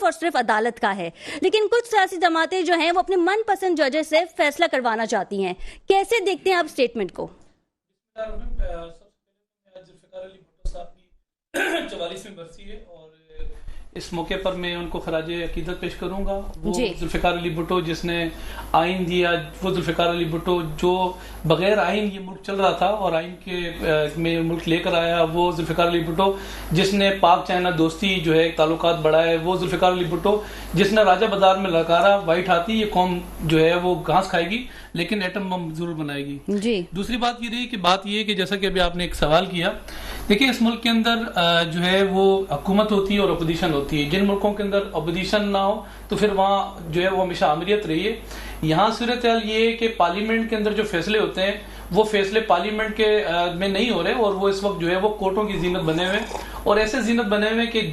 اور صرف عدالت کا ہے، لیکن کچھ سیاسی جماعتیں جو ہیں وہ اپنے من پسند ججز سے فیصلہ کروانا چاہتی ہیں. کیسے دیکھتے ہیں آپ اسٹیٹمنٹ کو؟ 44ویں برسی ہے اور اس موقع پر میں ان کو خراج عقیدت پیش کروں گا. وہ ذوالفقار علی بھٹو جس نے آئین دیا، وہ ذوالفقار علی بھٹو جو بغیر آئین یہ ملک چل رہا تھا اور آئین کے میں ملک لے کر آیا، وہ ذوالفقار علی بھٹو جس نے پاک چائنا دوستی جو ہے تعلقات بڑھائے، وہ ذوالفقار علی بھٹو جس نے راجہ بازار میں للکارا وائٹ ہاتھی یہ قوم جو ہے وہ گھاس کھائے گی لیکن ایٹم بم ضرور بنائے گی. دوسری بات یہ رہی کہ بات یہ کہ جیسا کہ ابھی آپ نے ایک سوال کیا، دیکھیں اس ملک کے اندر جو ہے وہ حکومت ہوتی ہے اور اپوزیشن ہوتی ہے. جن ملکوں کے اندر اپوزیشن نہ ہو تو پھر وہاں جو ہے وہ ہمیشہ آمریت رہی ہے. یہاں صورتحال یہ ہے کہ پارلیمنٹ کے اندر جو فیصلے ہوتے ہیں وہ فیصلے پارلیمنٹ کے میں نہیں ہو رہے اور وہ اس وقت جو ہے وہ کورٹوں کی زینت بنے ہوئے اور ایسے زینت بنے ہوئے کہ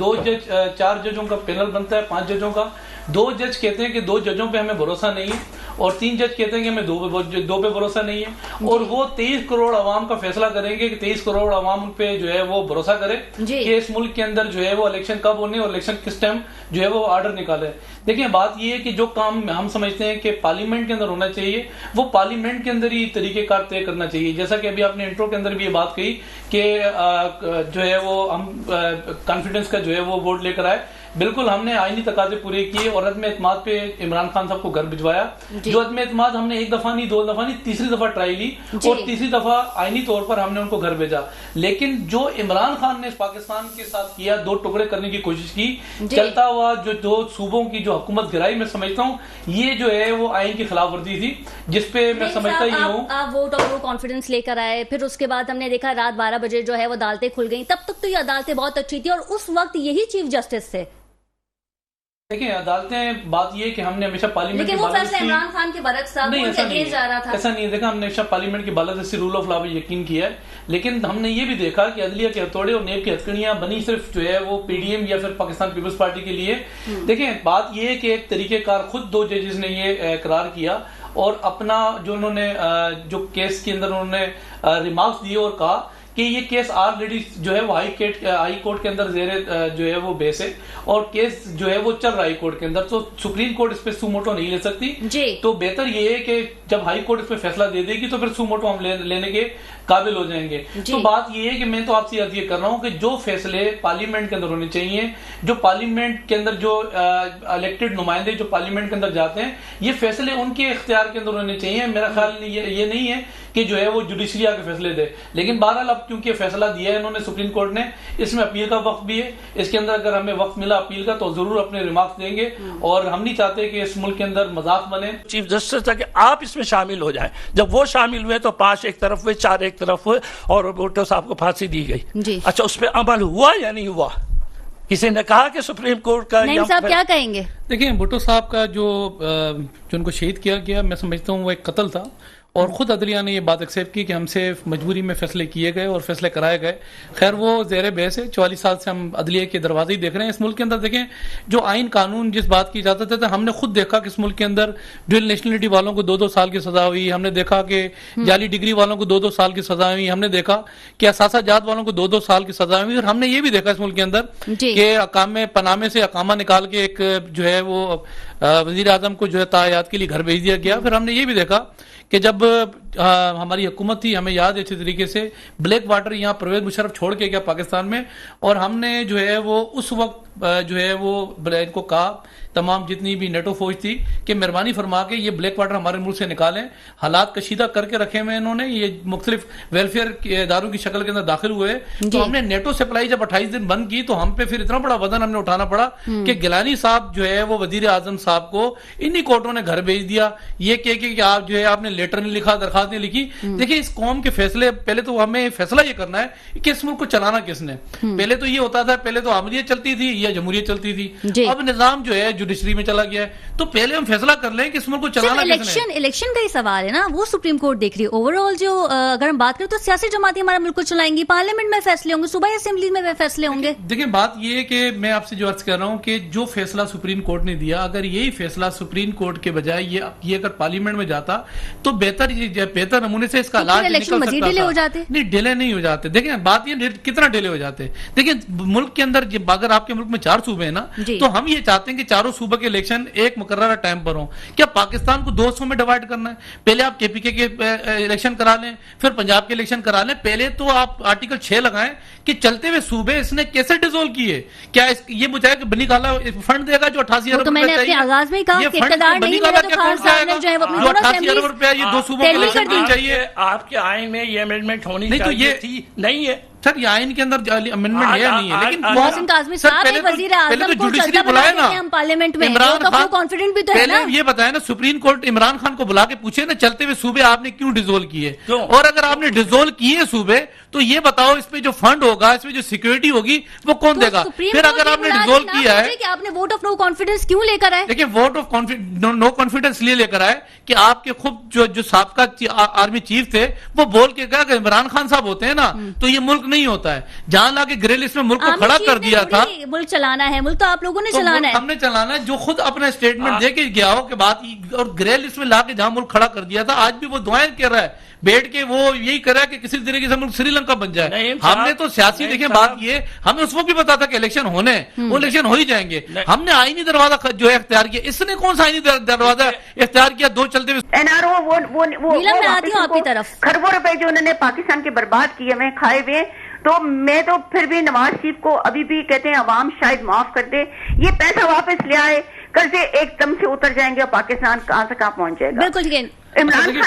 4 ججوں کا پینل بنتا ہے، 5 ججوں کا. 2 جج کہتے ہیں کہ 2 ججوں پہ ہمیں بھروسہ نہیں ہے اور 3 جج کہتے ہیں کہ ہمیں 2 پہ بھروسہ نہیں ہے اور وہ 23 کروڑ عوام کا فیصلہ کریں گے کہ 23 کروڑ عوام ان پہ جو ہے وہ بھروسہ کرے کہ اس ملک کے اندر جو ہے وہ الیکشن کب ہونے اور الیکشن کس ٹائم جو ہے وہ آرڈر نکالے. دیکھیں بات یہ ہے کہ جو کام ہم سمجھتے ہیں کہ پارلیمنٹ کے اندر ہونا چاہیے وہ پارلیمنٹ کے اندر ہی طریقہ کار طے کرنا چاہیے. جیسا کہ ابھی آپ نے انٹرو کے اندر بھی یہ بات کہی کہ جو ہے وہ ہم کانفیڈنس کا جو ہے وہ ووٹ لے کر آئے. بالکل ہم نے آئینی تقاضے پورے کیے اور عدم اعتماد پہ عمران خان صاحب کو گھر بھجوایا. جو عدم اعتماد ہم نے 1 دفعہ نہیں 2 دفعہ نہیں تیسری دفعہ ٹرائی لی اور تیسری دفعہ آئینی طور پر ہم نے ان کو گھر بھیجا. لیکن جو عمران خان نے پاکستان کے ساتھ کیا 2 ٹکڑے کرنے کی کوشش کی، چلتا ہوا جو 2 صوبوں کی جو حکومت گرائی، میں سمجھتا ہوں یہ جو ہے وہ آئین کی خلاف ورزی تھی جس پہ میں سمجھتا ہی ہوں. آپ ووٹ اور وہ کانفیڈنس لے کر آئے، پھر اس کے بعد ہم نے دیکھا رات 12 بجے جو ہے وہ عدالتیں کھل گئیں. تب تک تو یہ عدالتیں بہت اچھی تھی اور اس وقت یہی چیف جسٹس تھے. دیکھیں عدالتیں بات یہ کہ ہم نے ہمیشہ پارلیمنٹ لیکن وہ فیصلہ عمران خان کے برعکس تھا، وہ اگینسٹ جا رہا تھا. ایسا نہیں ہے. دیکھا ہم نے ہمیشہ پارلیمنٹ کی بالادستی رول آف لا پہ یقین کیا ہے، لیکن ہم نے یہ بھی دیکھا کہ عدلیہ کے ہتھوڑے اور نیب کی ہتکڑیاں بنی صرف جو ہے وہ پی ڈی ایم یا پھر پاکستان پیپلز پارٹی کے لیے. دیکھیں بات یہ ہے کہ ایک طریقہ کار خود 2 ججز نے یہ اقرار کیا اور اپنا جو انہوں نے جو کیس کے اندر انہوں نے ریمارکس دیے اور کہا کہ یہ کیس آلریڈی جو ہے وہ ہائی کورٹ کے اندر زیر جو ہے وہ بیس ہے اور کیس جو ہے وہ چل رہا ہے ہائی کورٹ کے اندر، تو سپریم کورٹ اس پہ سو موٹو نہیں لے سکتی. تو بہتر یہ ہے کہ جب ہائی کورٹ اس پہ فیصلہ دے دے گی تو پھر سو موٹو ہم لینے کے قابل ہو جائیں گے. تو بات یہ ہے کہ میں تو آپ سے یہ کر رہا ہوں کہ جو فیصلے پارلیمنٹ کے اندر ہونے چاہیے، جو پارلیمنٹ کے اندر جو الیکٹڈ نمائندے جو پارلیمنٹ کے اندر جاتے ہیں، یہ فیصلے ان کے اختیار کے اندر ہونے چاہیے. میرا خیال یہ نہیں ہے کہ جو ہے وہ جوڈیشری آ کے فیصلے دے. لیکن بہرحال اب کیونکہ فیصلہ دیا ہے انہوں نے سپریم کورٹ نے، اس میں اپیل کا وقت بھی ہے. اس کے اندر اگر ہمیں وقت ملا اپیل کا تو ضرور اپنے ریمارکس دیں گے اور ہم نہیں چاہتے کہ اس ملک کے اندر مذاق بنے. چیف جسٹس تھا کہ آپ اس میں شامل ہو جائیں. جب وہ شامل ہوئے تو 5 ایک طرف ہوئے، 4 ایک طرف ہوئے اور بھٹو صاحب کو پھانسی دی گئی. اچھا اس پہ عمل ہوا یا نہیں ہوا؟ کسی نے کہا کہ سپریم کورٹ کا نہیں صاحب کیا کہیں گے؟ دیکھیں بھٹو صاحب کا جو ان کو شہید کیا گیا، میں سمجھتا ہوں وہ ایک قتل تھا اور خود عدلیہ نے یہ بات ایکسیپٹ کی کہ ہم سے مجبوری میں فیصلے کیے گئے اور فیصلے کرائے گئے. خیر وہ زیر بحث ہے. 44 سال سے ہم عدلیہ کے دروازے ہی دیکھ رہے ہیں اس ملک کے اندر. دیکھیں جو آئین قانون جس بات کی اجازت ہے، ہم نے خود دیکھا کہ اس ملک کے اندر ڈوئل نیشنلٹی والوں کو 2-2 سال کی سزا ہوئی. ہم نے دیکھا کہ جعلی ڈگری والوں کو 2-2 سال کی سزا ہوئی. ہم نے دیکھا کہ اثاثہ جات والوں کو 2-2 سال کی سزا ہوئی. اور ہم نے یہ بھی دیکھا اس ملک کے اندر کہ اقامے پنامے سے اقامہ نکال کے ایک جو ہے وہ وزیر اعظم کو جو ہے تعیاد کے لیے گھر بھیج دیا گیا. پھر ہم نے یہ بھی دیکھا کہ جب ہماری حکومت تھی، ہمیں یاد ہے اچھی طریقے سے، بلیک واٹر یہاں پرویز مشرف چھوڑ کے گیا پاکستان میں اور ہم نے جو ہے وہ اس وقت جو ہے وہ ان کو کہا تمام جتنی بھی نیٹو فوج تھی کہ مہربانی فرما کے یہ بلیک واٹر ہمارے ملک سے نکالیں. حالات کشیدہ کر کے رکھے ہوئے انہوں نے، یہ مختلف ویلفیئر اداروں کی شکل کے اندر داخل ہوئے. تو ہم نے نیٹو سپلائی جب 28 دن بند کی تو ہم پہ پھر اتنا بڑا وزن ہم نے اٹھانا پڑا کہ گیلانی صاحب جو ہے وہ وزیر اعظم صاحب کو انہی کورٹوں نے گھر بھیج دیا یہ کہہ کے کہ آپ جو ہے آپ نے لیٹر نہیں لکھا، درخواست نہیں لکھی. دیکھیں اس قوم کے فیصلے، پہلے تو ہمیں فیصلہ یہ کرنا ہے کہ اس ملک کو چلانا کس نے. پہلے تو یہ ہوتا تھا، پہلے تو آمریت چلتی تھی یا جمہوریت چلتی تھی. اب نظام جو ہے جوڈیشری میں چلا گیا ہے، تو پہلے ہم فیصلہ کر لیں کہ اس ملک کو چلانا کس نے. الیکشن کا ہی سوال ہے نا، وہ سپریم کورٹ دیکھ رہی ہے. اوور آل جو اگر ہم بات کریں تو سیاسی جماعتیں ہمارا ملک کو چلائیں گی، پارلیمنٹ میں فیصلے ہوں گے، صوبائی اسمبلی میں فیصلے ہوں گے. دیکھیں بات یہ ہے کہ میں آپ سے جو عرض کر رہا ہوں کہ جو فیصلہ سپریم کورٹ نے دیا، اگر یہی فیصلہ سپریم کورٹ کے بجائے یہ اگر پارلیمنٹ میں جاتا تو بہتر بہتر نمونے سے اس کا علاج نکل سکتا تھا. نہیں ڈیلے نہیں ہو جاتے. دیکھیں بات یہ کتنا ڈیلے ہو جاتے. دیکھیں ملک کے اندر اگر آپ کے ملک میں 4 صوبے ہیں نا تو ہم یہ چاہتے ہیں کہ چاروں صوبوں کے الیکشن ایک مقررہ ٹائم پر ہوں. کیا پاکستان کو 2 حصوں میں ڈیوائڈ کرنا ہے؟ پہلے آپ کے پی کے الیکشن کرا لیں, پھر پنجاب کے الیکشن کرا لیں. پہلے تو آپ آرٹیکل 6 لگائیں کہ چلتے ہوئے صوبے اس نے کیسے ڈیزولو کیے. کیا یہ بتایا کہ بنی گالا فنڈ دے گا جو 88 ارب روپے جو 88 ارب روپے یہ 2 صوبوں کے الیکشن کے چاہیے. آپ کے آئین میں یہ امینڈمنٹ ہونی چاہیے تھی, نہیں ہے سر. یہ آئین کے اندر امینڈمنٹ ہے نہیں ہے, لیکن محسن کاظمی صاحب وزیر اعظم کو چلتا بنایا نا ہم پارلیمنٹ میں, عمران خان کانفیڈنٹ بھی تو ہے نا. یہ بتایا نا سپریم کورٹ عمران خان کو بلا کے پوچھے نا چلتے ہوئے صوبے آپ نے کیوں ڈیزولو کیے, اور اگر آپ نے ڈیزولو کیے صوبے تو یہ بتاؤ اس پہ جو فنڈ ہوگا, اس پہ جو سیکورٹی ہوگی وہ کون دے گا. پھر اگر آپ نے ڈیزولو کیا ہے کہ آپ نے ووٹ آف نو کانفیڈنس کیوں لے کر آئے. دیکھیں ووٹ آف نو کانفیڈنس لیے لے کر آئے کہ آپ کے خود جو سابقہ آرمی چیف تھے وہ بول کے کہا کہ عمران خان صاحب ہوتے ہیں نا تو یہ ملک نہیں ہوتا ہے. جہاں لا کے گریل اس میں ملک کو کھڑا کر دیا تھا. ملک چلانا ہے, ملک تو آپ لوگوں نے چلانا ہے, ہم نے چلانا ہے. جو خود اپنا اسٹیٹمنٹ دے کے گیا ہو کہ بات, اور گریل اس میں لا کے جہاں ملک کھڑا کر دیا تھا آج بھی وہ دعائیں کر رہا ہے بیٹھ کے, وہ یہی کر رہا ہے کہ کسی طریقے سے ملک سری لنکا بن جائے. ہم نے تو سیاسی دیکھیں بات یہ, ہمیں اس وقت بھی پتا تھا کہ الیکشن ہونے وہ الیکشن ہو ہی جائیں گے. ہم نے آئینی دروازہ جو ہے اختیار کیا, اس نے کون سا آئینی دروازہ اختیار کیا 2 چلتے ہوئے کھربوں روپے جو انہوں نے پاکستان کے برباد کیے ہوئے کھائے ہوئے. تو میں تو پھر بھی نواز شریف کو ابھی بھی کہتے ہیں عوام شاید معاف کر دے, یہ پیسہ واپس لے آئے, قرضے ایک دم سے اتر جائیں گے اور پاکستان کہاں سے کہاں پہنچ جائے گا. بالکل.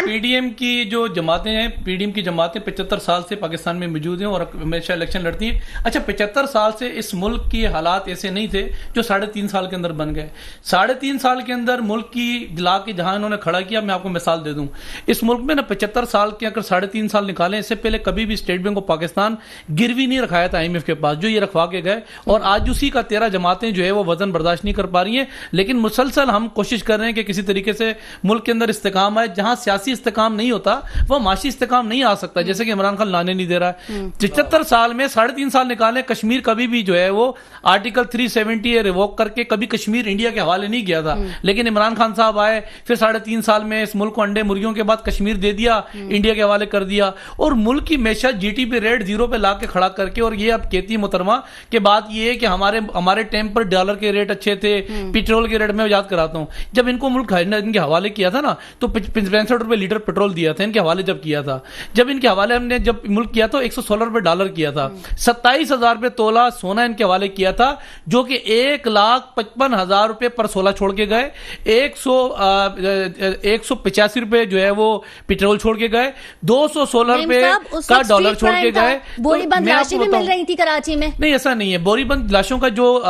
پی ڈی ایم کی جو جماعتیں ہیں, پی ڈی ایم کی جماعتیں 75 سال سے پاکستان میں موجود ہیں اور ہمیشہ الیکشن لڑتی ہیں. اچھا 75 سال سے اس ملک کے حالات ایسے نہیں تھے جو 3.5 سال کے اندر بن گئے. 3.5 سال کے اندر ملک کی دلا کے جہاں انہوں نے کھڑا کیا, میں آپ کو مثال دے دوں. اس ملک میں نا 75 سال کے اگر 3.5 سال نکالیں, اس سے پہلے کبھی بھی اسٹیٹ بینک آف پاکستان گروی نہیں رکھایا تھا IMF کے پاس, جو یہ رکھوا کے گئے. اور آج اسی کا 13 جماعتیں جو ہے وہ وزن برداشت نہیں کر پا رہی ہیں. لیکن مسلسل ہم کوشش کر رہے ہیں کہ کسی طریقے سے ملک کے اندر استحکام آئے. جہاں سیاسی استحکام نہیں ہوتا وہ معاشی استحکام نہیں آ سکتا, جیسے کہ عمران خان لانے نہیں دے رہا ہے. 75 سال میں 3.5 سال نکالے, کشمیر کبھی بھی جو ہے وہ آرٹیکل 370 ریووک کر کے کبھی کشمیر انڈیا کے حوالے نہیں گیا تھا. لیکن عمران خان صاحب آئے, پھر 3.5 سال میں اس ملک کو انڈے مرغیوں کے بعد کشمیر دے دیا, انڈیا کے حوالے کر دیا, اور ملک کی معیشت GDP ریٹ 0 پہ لا کے کھڑا کر کے. اور یہ اب کہتی ہے محترمہ کہ بات یہ ہے کہ ہمارے ٹائم پر ڈالر کے ریٹ اچھے تھے, پیٹرول کے ریٹ میں یاد کراتا ہوں, جب ان کو ملک ان کے حوالے کیا تھا نا تو 65 روپے لیٹر پیٹرول دیا تھا ان کے حوالے. جب کیا تھا, جب ان کے حوالے ہم نے جب ملک کیا تو 116 روپے ڈالر کیا تھا. 27,000 روپے تولا سونا ان کے حوالے کیا تھا, جو کہ 1,55,000 روپے پر 16 چھوڑ کے گئے. 185 روپے جو ہے وہ پیٹرول چھوڑ کے گئے, 216 روپے کا ڈالر چھوڑ کے گئے. بوری بند لاشیں بھی مل رہی تھی کراچی میں. نہیں ایسا نہیں ہے, بوری بند لاشوں کا جو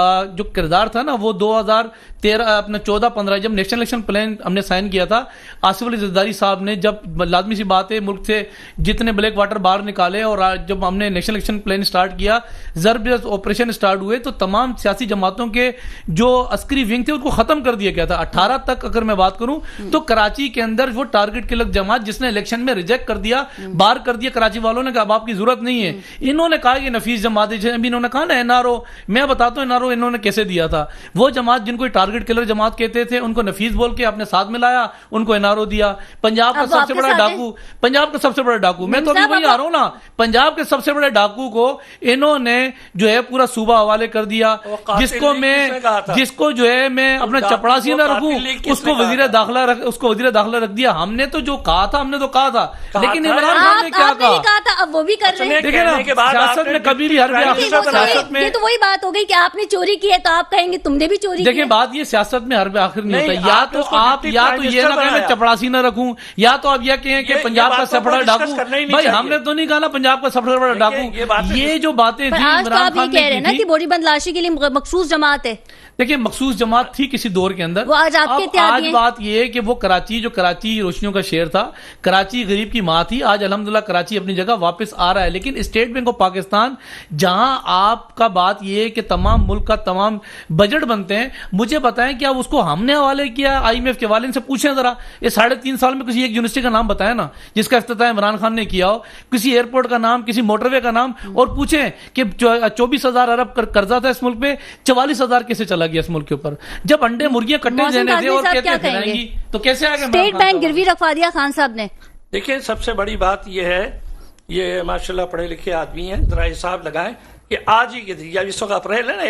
کردار تھا نا وہ 2014-15 جب نیشنل الیکشن پلان ہم نے سائن کیا تھا, آصف علی زرداری صاحب نے, جب لازمی سی بات ہے ملک سے جتنے بلیک واٹر باہر نکالے, اور جب ہم نے نیشنل الیکشن پلان سٹارٹ کیا, ضرب آپریشن سٹارٹ ہوئے, تو تمام سیاسی جماعتوں کے جو عسکری ونگ تھے ان کو ختم کر دیا گیا تھا. 18 تک اگر میں بات کروں تو کراچی کے اندر وہ ٹارگٹ کلک جماعت جس نے الیکشن میں ریجیکٹ کر دیا, باہر کر دیا, کراچی والوں نے کہا اب آپ کی ضرورت نہیں ہے. انہوں نے کہا یہ نفیس جماعت ہے, انہوں نے کہا نا NRO, میں بتاتا ہوں NRO انہوں نے کیسے دیا تھا. وہ جماعت جن کو ٹارگٹ کلر جماعت کہتے تھے ان کو نفیس بول کے اپنے ساتھ میں لایا, ان کو NRO دیا. پنجاب کا سب سے بڑا ڈاکو, پنجاب کا سب سے بڑا ڈاکو, میں تو ابھی وہی آ رہا ہوں نا, پنجاب کے سب سے بڑے ڈاکو کو انہوں نے جو ہے پورا صوبہ حوالے کر دیا, جس کو جو ہے میں اپنا چپڑاسی نہ رکھوں, اس کو وزیر داخلہ رکھ دیا. ہم نے تو جو کہا تھا ہم نے تو کہا تھا, لیکن عمران خان نے کیا کہا تھا اب وہ بھی کر رہے ہیں. دیکھیں نا سیاست میں کبھی بھی یہ تو وہی بات ہو گئی کہ آپ نے چوری کی ہے تو آپ کہیں گے تم نے بھی چوری. دیکھیں بات یہ سیاست میں ہر آخر نہیں ہوتا, یا تو آپ یا تو یہ نہ کہیں چپڑاسی نہ رکھوں, یا تو آپ یہ کہیں کہ پنجاب کا سب سے بڑا ڈاکو. بھائی ہم نے تو نہیں کہا نا پنجاب کا سب سے بڑا ڈاکو. یہ جو باتیں تھیں عمران خان نے کی تھی, بوری بند لاشی کے لیے مخصوص جماعت ہے. دیکھیں مخصوص جماعت تھی کسی دور کے اندر. آج بات یہ ہے کہ وہ کراچی روشنیوں کا شہر تھا, کراچی غریب کی ماں تھی. آج الحمدللہ کراچی اپنی جگہ واپس آ رہا ہے. لیکن اسٹیٹ بینک آف پاکستان جہاں آپ کا بات یہ ہے کہ تمام ملک کا تمام بجٹ بنتے ہیں, مجھے بتائیں کیا اس کو ہم نے حوالے کیا IMF کے والے سے پوچھیں ذرا. یہ 3.5 سال میں کسی ایک یونیورسٹی کا نام بتایا نا جس کا افتتاح عمران خان نے کیا ہو, کسی ایئرپورٹ کا نام, کسی موٹر وے کا نام, اور پوچھیں کہ 24,000 ارب قرضہ تھا اس ملک پہ, 44,000 کیسے چلا گیا اس ملک کے اوپر. جب انڈے مرغیاں کٹے دینے تھے اور کہتے ہیں تو کیسے آگے اسٹیٹ بینک گروی رکھوا دیا خان صاحب نے. دیکھیں سب سے بڑی بات یہ ہے، یہ ماشاءاللہ پڑھے لکھے آدمی ہیں، ذرا حساب لگائیں کہ آج ہی کے دن، یا اس وقت اپریل ہے نا،